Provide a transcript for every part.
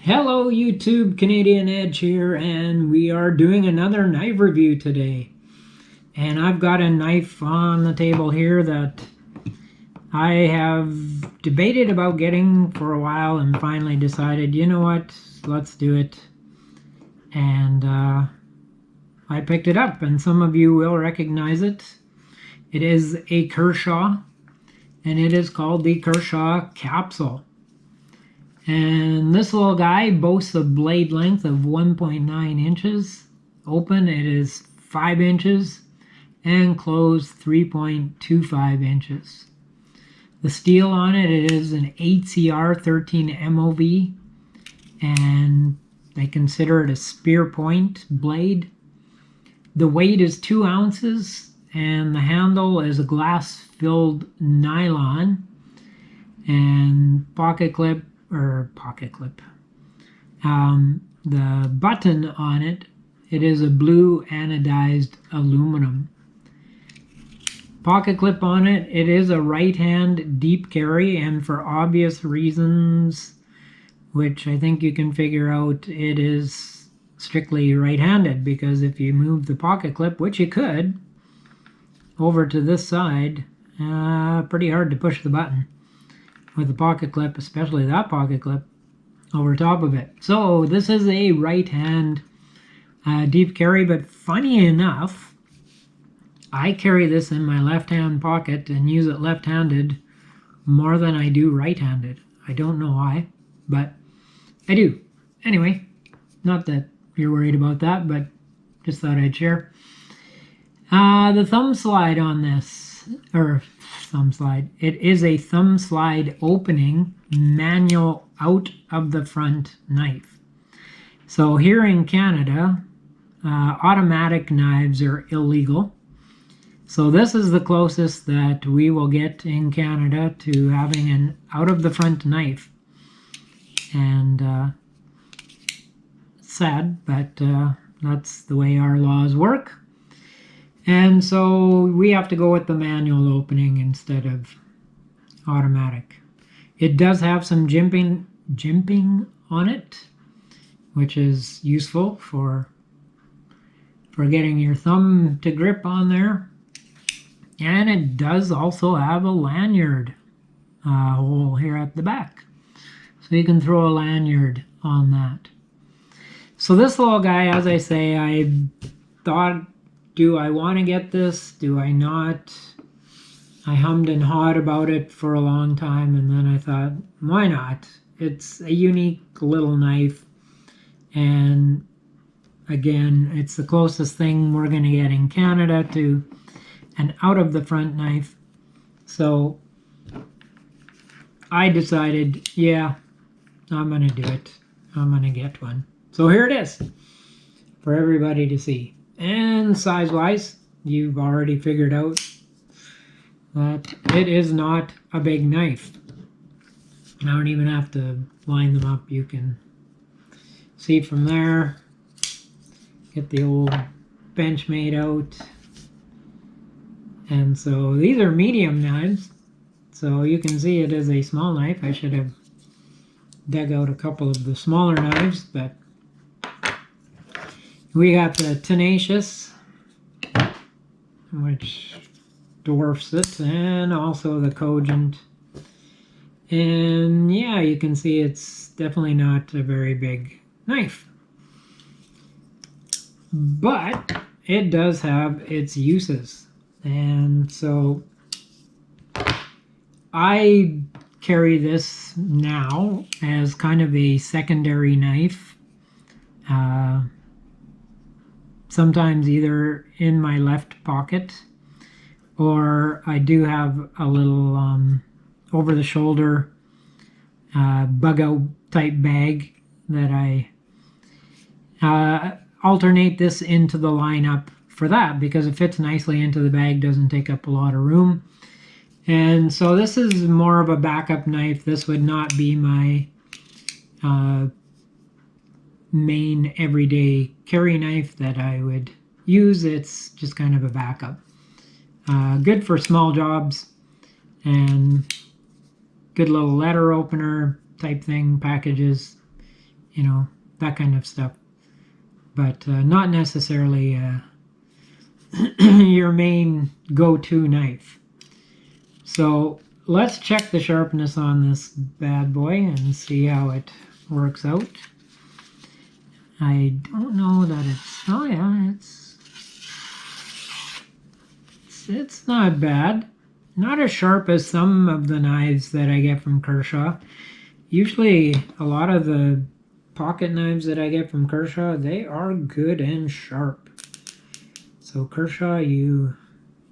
Hello YouTube, Canadian Edge here, and we are doing another knife review today. And I've got a knife on the table here that I have debated about getting for a while and finally decided, you know what, let's do it. And I picked it up, and some of you will recognize it. It is a Kershaw, and it is called the Kershaw Kapsule. And this little guy boasts a blade length of 1.9 inches. Open, it is 5 inches, and closed 3.25 inches. The steel on it is an 8CR 13 MOV, and they consider it a spear point blade. The weight is 2 ounces, and the handle is a glass-filled nylon, and the button on it, it is a blue anodized aluminum. Pocket clip on it, it is a right hand deep carry, and for obvious reasons, which I think you can figure out, it is strictly right-handed, because if you move the pocket clip, which you could, over to this side, pretty hard to push the button with the pocket clip, especially that pocket clip, over top of it. So this is a right hand deep carry, but funny enough, I carry this in my left hand pocket and use it left-handed more than I do right-handed. I don't know why, but I do. Anyway, not that you're worried about that, but just thought I'd share. The thumb slide on this, or thumb slide, it is a thumb slide opening manual out of the front knife. So here in Canada, automatic knives are illegal. So this is the closest that we will get in Canada to having an out of the front knife. And sad, but that's the way our laws work. And so we have to go with the manual opening instead of automatic. It does have some jimping on it, which is useful for getting your thumb to grip on there. And it does also have a lanyard hole here at the back. So you can throw a lanyard on that. So this little guy, as I say, I thought, do I want to get this? Do I not? I hummed and hawed about it for a long time, and then I thought, why not? It's a unique little knife, and again, it's the closest thing we're going to get in Canada to an out-of-the-front knife. So I decided, yeah, I'm going to do it. I'm going to get one. So here it is for everybody to see. And size-wise, you've already figured out that it is not a big knife. I don't even have to line them up. You can see from there. Get the old Benchmade out. And so these are medium knives. So you can see it is a small knife. I should have dug out a couple of the smaller knives, but we got the Tenacious, which dwarfs it, and also the Cogent. And yeah, you can see it's definitely not a very big knife. But it does have its uses. And so I carry this now as kind of a secondary knife. Sometimes either in my left pocket, or I do have a little over-the-shoulder bug-out type bag that I alternate this into the lineup for that, because it fits nicely into the bag, doesn't take up a lot of room. And so this is more of a backup knife. This would not be my main everyday carry knife that I would use. It's just kind of a backup. Good for small jobs, and good little letter opener type thing, packages. that kind of stuff. But not necessarily your main go-to knife. So let's check the sharpness on this bad boy and see how it works out. I don't know that oh yeah, it's not bad. Not as sharp as some of the knives that I get from Kershaw. Usually a lot of the pocket knives that I get from Kershaw, they are good and sharp. So Kershaw, you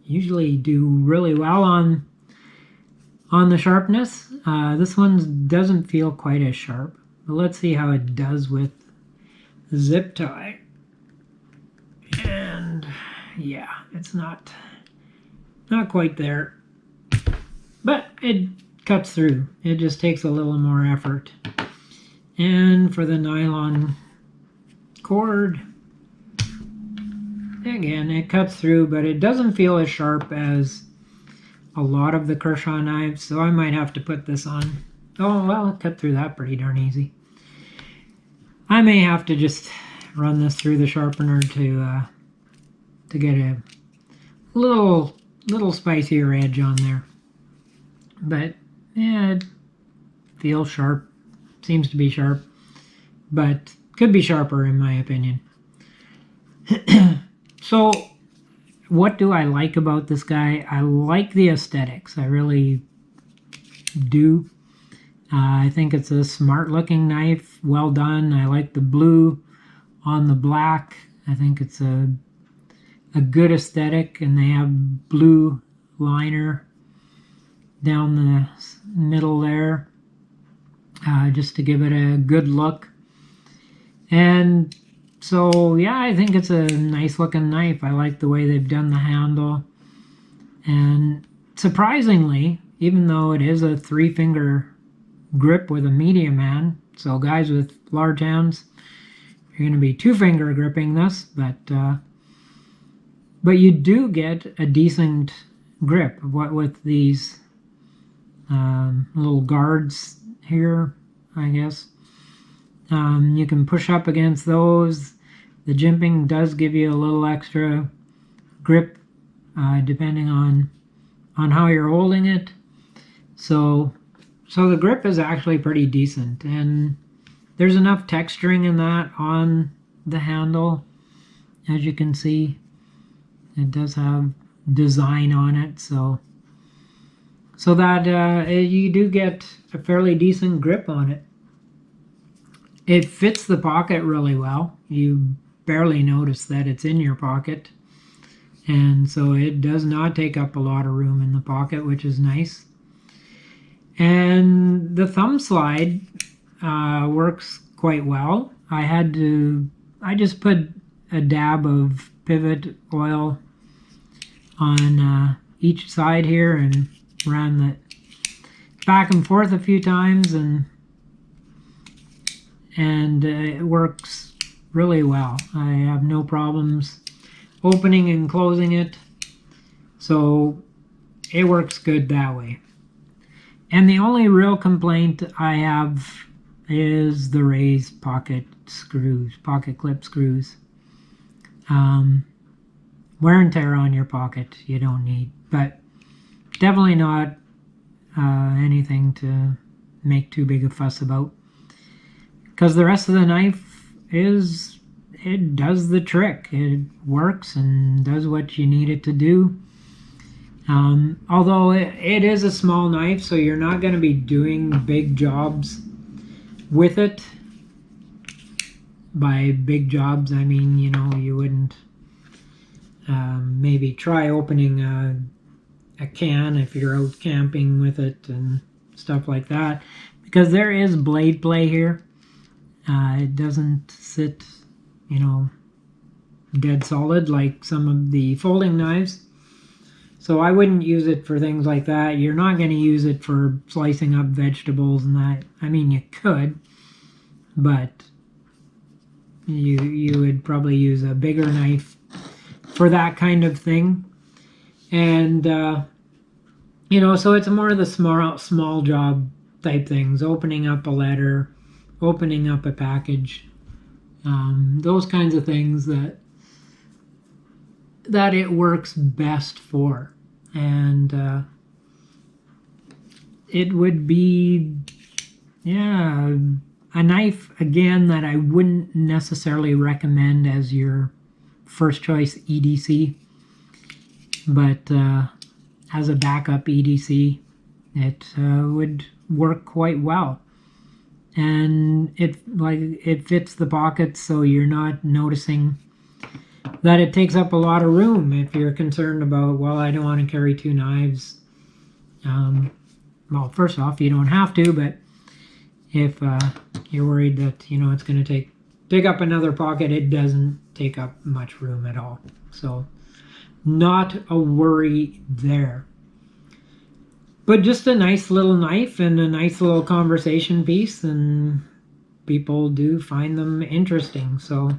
usually do really well on the sharpness. This one doesn't feel quite as sharp. But let's see how it does with zip tie. And yeah, it's not quite there. But it cuts through. It just takes a little more effort. And for the nylon cord, again, it cuts through, but it doesn't feel as sharp as a lot of the Kershaw knives, so I might have to put this on. Oh, well, it cut through that pretty darn easy. I may have to just run this through the sharpener to get a little spicier edge on there. But yeah, it feels sharp. Seems to be sharp, but could be sharper in my opinion. So what do I like about this guy? I like the aesthetics. I really do. I think it's a smart looking knife, well done. I like the blue on the black. I think it's a good aesthetic, and they have blue liner down the middle there, just to give it a good look. And so yeah, I think it's a nice looking knife. I like the way they've done the handle, and surprisingly, even though it is a 3-finger grip with a medium hand, so guys with large hands, you're going to be 2-finger gripping this, but you do get a decent grip. What with these little guards here, I guess. You can push up against those. The jimping does give you a little extra grip, depending on how you're holding it. So the grip is actually pretty decent, and there's enough texturing in that on the handle. As you can see, it does have design on it, so that you do get a fairly decent grip on it. It fits the pocket really well. You barely notice that it's in your pocket, and so it does not take up a lot of room in the pocket, which is nice. And the thumb slide works quite well. I just put a dab of pivot oil on each side here and ran the back and forth a few times, and it works really well. I have no problems opening and closing it, so it works good that way. And the only real complaint I have is the raised pocket clip screws. Wear and tear on your pocket you don't need, but definitely not anything to make too big a fuss about, because the rest of the knife it does the trick. It works and does what you need it to do. Although it is a small knife, so you're not going to be doing big jobs with it. By big jobs, I mean, you wouldn't maybe try opening a can if you're out camping with it and stuff like that, because there is blade play here. It doesn't sit, dead solid like some of the folding knives. So I wouldn't use it for things like that. You're not going to use it for slicing up vegetables and that. I mean, you could, but you would probably use a bigger knife for that kind of thing. And so it's more of the small job type things, opening up a letter, opening up a package, those kinds of things that it works best for. And it would be, yeah, a knife, again, that I wouldn't necessarily recommend as your first choice EDC, but as a backup EDC, it would work quite well. And it fits the pockets, so you're not noticing that it takes up a lot of room. If you're concerned about, well, I don't want to carry two knives, well, first off, you don't have to, but if you're worried that, it's going to take up another pocket, it doesn't take up much room at all. So not a worry there. But just a nice little knife and a nice little conversation piece, and people do find them interesting. So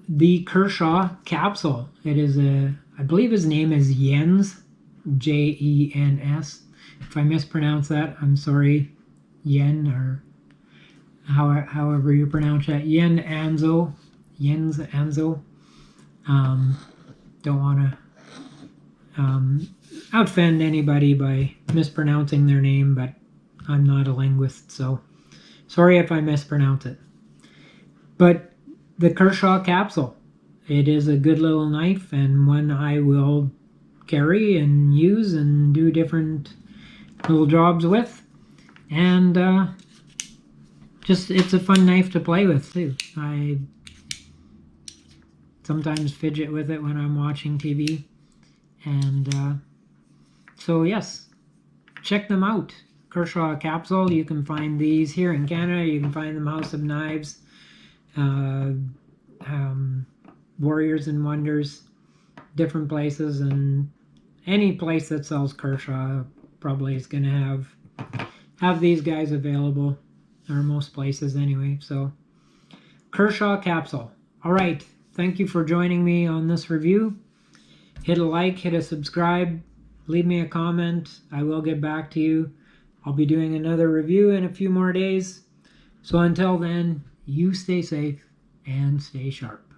the Kershaw Kapsule, it is I believe his name is Jens, Jens. If I mispronounce that, I'm sorry, Yen, or however you pronounce that, Jens Anzo. Don't want to offend anybody by mispronouncing their name, but I'm not a linguist, so sorry if I mispronounce it. But the Kershaw Kapsule, it is a good little knife, and one I will carry and use and do different little jobs with, and it's a fun knife to play with too. I sometimes fidget with it when I'm watching TV, and so yes, check them out. Kershaw Kapsule, you can find these here in Canada. You can find them House of Knives, Warriors and Wonders, different places, and any place that sells Kershaw probably is going to have these guys available, or most places anyway. So Kershaw Kapsule. All right, thank you for joining me on this review. Hit a like, hit a subscribe, leave me a comment. I will get back to you. I'll be doing another review in a few more days. So until then, you stay safe and stay sharp.